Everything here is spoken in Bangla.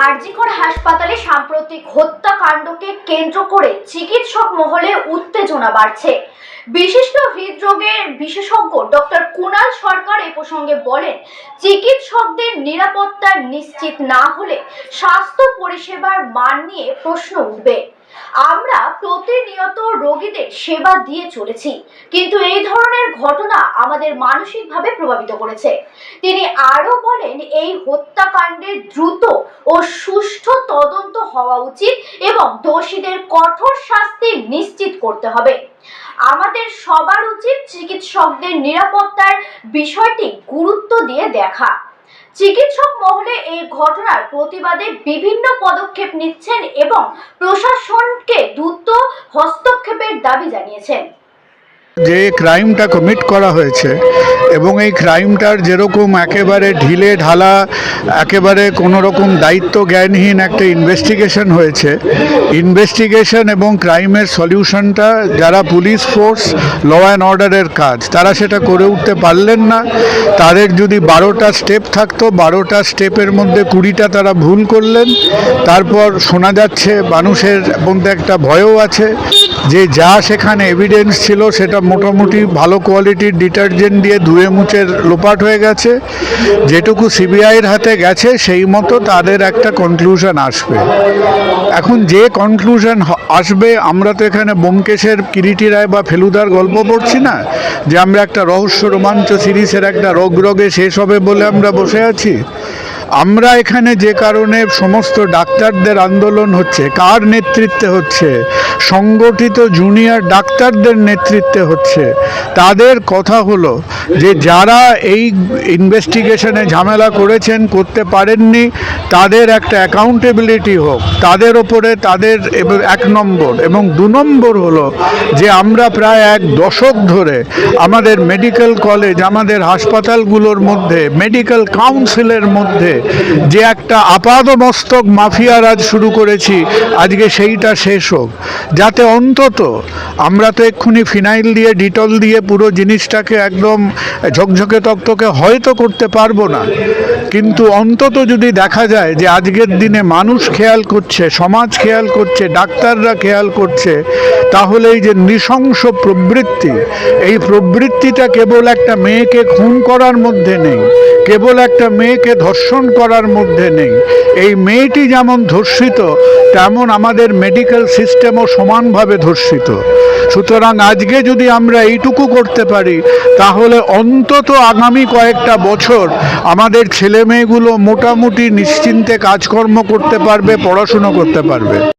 আরজিকর হাসপাতালে সাম্প্রতিক হত্যাকাণ্ডকে কেন্দ্র করে চিকিৎসক মহলে উত্তেজনা বাড়ছে। বিশিষ্ট হৃদরোগের বিশেষজ্ঞ ডক্টর কুণাল সরকার এ প্রসঙ্গে বলেন, চিকিৎসকদের নিরাপত্তা নিশ্চিত না হলে স্বাস্থ্য পরিষেবার মান নিয়ে প্রশ্ন উঠবে। আমরা প্রতিনিয়ত রোগীদের সেবা দিয়ে চলেছি, কিন্তু এই ধরনের ঘটনা আমাদের মানসিকভাবে প্রভাবিত করেছে। তিনি আরো বলেন, এই হত্যাকাণ্ডের দ্রুত ও সুষ্ঠু তদন্ত হওয়া উচিত এবং দোষীদের কঠোর শাস্তি নিশ্চিত করতে হবে। আমাদের সবার উচিত চিকিৎসকদের নিরাপত্তার বিষয়টি গুরুত্ব দিয়ে দেখা। চিকিৎসক মহলে এই ঘটনার প্রতিবাদে বিভিন্ন পদক্ষেপ নিচ্ছেন এবং প্রশাসনকে দ্রুত হস্তক্ষেপের দাবি জানিয়েছেন। যে ক্রাইমটা কমিট করা হয়েছে এবং এই ক্রাইমটার যেরকম একেবারে ঢিলে ঢালা, একেবারে কোনো রকম দায়িত্ব জ্ঞানহীন একটা ইনভেস্টিগেশন হয়েছে, ইনভেস্টিগেশন এবং ক্রাইমের সলিউশনটা যারা পুলিশ ফোর্স, ল অ্যান্ড অর্ডারের কাজ, তারা সেটা করে উঠতে পারলেন না। তাদের যদি 12টা স্টেপ থাকতো, 12টা স্টেপের মধ্যে 20টা তারা ভুল করলেন। তারপর শোনা যাচ্ছে, মানুষের মধ্যে একটা ভয়ও আছে যে যা সেখানে এভিডেন্স ছিল সেটা মোটামুটি ভালো কোয়ালিটির ডিটারজেন্ট দিয়ে ধুয়ে মুছে লোপাট হয়ে গেছে। যেটুকু সিবিআইয়ের হাতে গেছে সেই মতো তাদের একটা কনক্লুশন আসবে। এখন যে কনক্লুশন আসবে, আমরা তো এখানে ব্যোমকেশের কিরিটি রায় বা ফেলুদার গল্প পড়ছি না যে আমরা একটা রহস্য রোমাঞ্চ সিরিজের একটা রোগে শেষ হবে বলে আমরা বসে আছি। আমরা এখানে যে কারণে সমস্ত ডাক্তারদের আন্দোলন হচ্ছে, কার নেতৃত্বে হচ্ছে? সংগঠিত জুনিয়র ডাক্তারদের নেতৃত্বে হচ্ছে। তাদের কথা হলো যে যারা এই ইনভেস্টিগেশনে ঝামেলা করেছেন, করতে পারেননি, তাদের একটা অ্যাকাউন্টেবিলিটি হোক, তাদের ওপরে তাদের 1 নম্বর। এবং 2 নম্বর হলো যে আমরা প্রায় 1 দশক ধরে আমাদের মেডিকেল কলেজ, আমাদের হাসপাতালগুলোর মধ্যে, মেডিকেল কাউন্সিলের মধ্যে যে একটা আপাদমস্তক মাফিয়া রাজ শুরু করেছি, আজকে সেইটা শেষ হোক, যাতে অন্তত আমরা তো এক্ষুনি ফিনাইল দিয়ে, ডিটল দিয়ে পুরো জিনিসটাকে একদম ঝকঝকে তকতকে হয়তো করতে পারবো না, কিন্তু অন্তত যদি দেখা যায় যে আজকের দিনে মানুষ খেয়াল করছে, সমাজ খেয়াল করছে, ডাক্তাররা খেয়াল করছে, তাহলে এই যে নৃশংস প্রবৃত্তি, এই প্রবৃত্তিটা কেবল একটা মেয়েকে খুন করার মধ্যে নেই, কেবল একটা মেয়েকে ধর্ষণ করার মধ্যে নেই। এই মেয়েটি যেমন ধর্ষিত, তেমন আমাদের মেডিকেল সিস্টেমও সমানভাবে ধর্ষিত। সুতরাং আজকে যদি আমরা এইটুকু করতে পারি, তাহলে অন্তত আগামী কয়েকটা বছর আমাদের ছেলে মেয়েগুলো মোটামুটি নিশ্চিন্তে কাজকর্ম করতে পারবে, পড়াশুনো করতে পারবে।